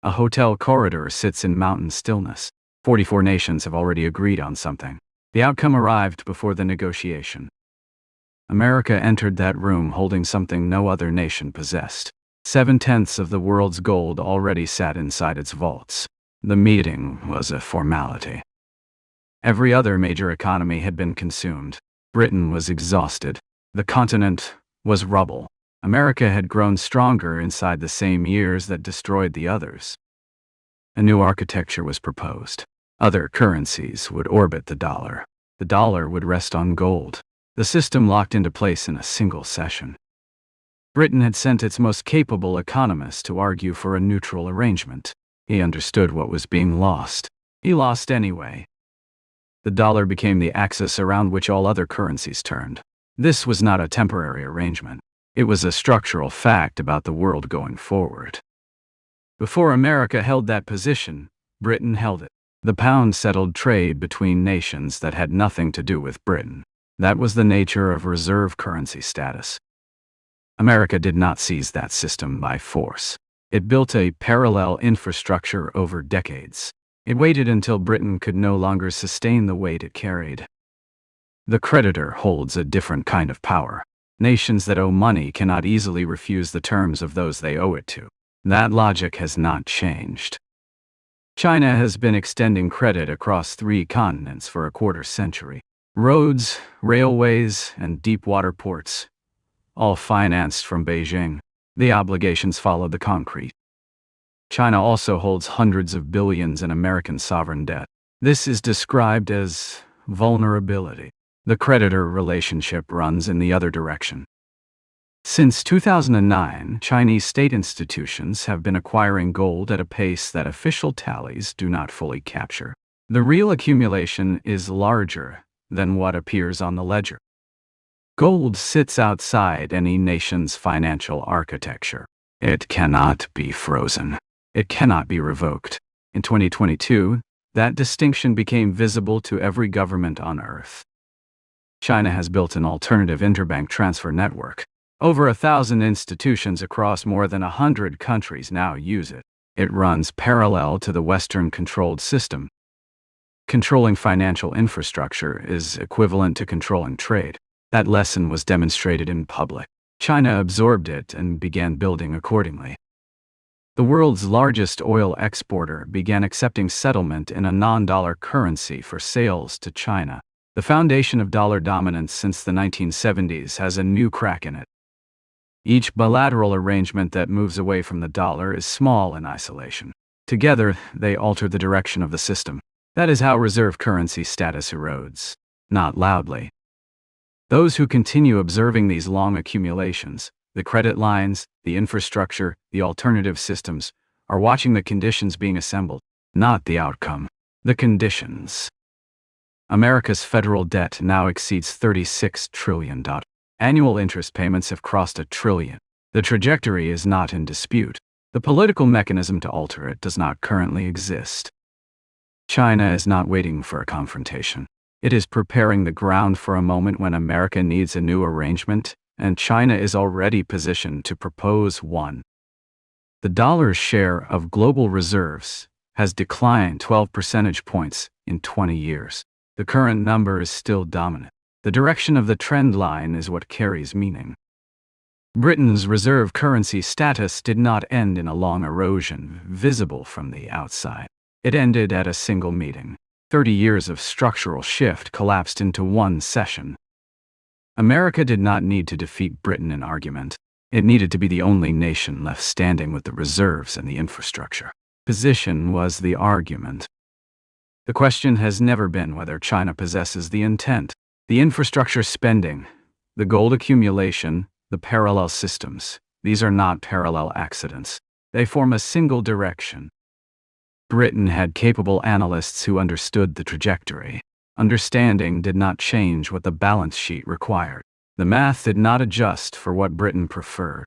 A hotel corridor sits in mountain stillness. 44 nations have already agreed on something. The outcome arrived before the negotiation. America entered that room holding something no other nation possessed. 7/10 of the world's gold already sat inside its vaults. The meeting was a formality. Every other major economy had been consumed. Britain was exhausted. The continent was rubble. America had grown stronger inside the same years that destroyed the others. A new architecture was proposed. Other currencies would orbit the dollar. The dollar would rest on gold. The system locked into place in a single session. Britain had sent its most capable economists to argue for a neutral arrangement. He understood what was being lost. He lost anyway. The dollar became the axis around which all other currencies turned. This was not a temporary arrangement. It was a structural fact about the world going forward. Before America held that position, Britain held it. The pound settled trade between nations that had nothing to do with Britain. That was the nature of reserve currency status. America did not seize that system by force. It built a parallel infrastructure over decades. It waited until Britain could no longer sustain the weight it carried. The creditor holds a different kind of power. Nations that owe money cannot easily refuse the terms of those they owe it to. That logic has not changed. China has been extending credit across 3 continents for a quarter-century. Roads, railways, and deep-water ports, all financed from Beijing. The obligations followed the concrete. China also holds hundreds of billions in American sovereign debt. This is described as vulnerability. The creditor relationship runs in the other direction. Since 2009, Chinese state institutions have been acquiring gold at a pace that official tallies do not fully capture. The real accumulation is larger than what appears on the ledger. Gold sits outside any nation's financial architecture. It cannot be frozen. It cannot be revoked. In 2022, that distinction became visible to every government on Earth. China has built an alternative interbank transfer network. Over 1,000 institutions across more than 100 countries now use it. It runs parallel to the Western-controlled system. Controlling financial infrastructure is equivalent to controlling trade. That lesson was demonstrated in public. China absorbed it and began building accordingly. The world's largest oil exporter began accepting settlement in a non-dollar currency for sales to China. The foundation of dollar dominance since the 1970s has a new crack in it. Each bilateral arrangement that moves away from the dollar is small in isolation. Together, they alter the direction of the system. That is how reserve currency status erodes. Not loudly. Those who continue observing these long accumulations, the credit lines, the infrastructure, the alternative systems, are watching the conditions being assembled, not the outcome. The conditions. America's federal debt now exceeds $36 trillion. Annual interest payments have crossed $1 trillion. The trajectory is not in dispute. The political mechanism to alter it does not currently exist. China is not waiting for a confrontation. It is preparing the ground for a moment when America needs a new arrangement, and China is already positioned to propose one. The dollar's share of global reserves has declined 12 percentage points in 20 years. The current number is still dominant. The direction of the trend line is what carries meaning. Britain's reserve currency status did not end in a long erosion visible from the outside. It ended at a single meeting. 30 years of structural shift collapsed into one session. America did not need to defeat Britain in argument. It needed to be the only nation left standing with the reserves and the infrastructure. Position was the argument. The question has never been whether China possesses the intent, the infrastructure spending, the gold accumulation, the parallel systems. These are not parallel accidents. They form a single direction. Britain had capable analysts who understood the trajectory. Understanding did not change what the balance sheet required. The math did not adjust for what Britain preferred.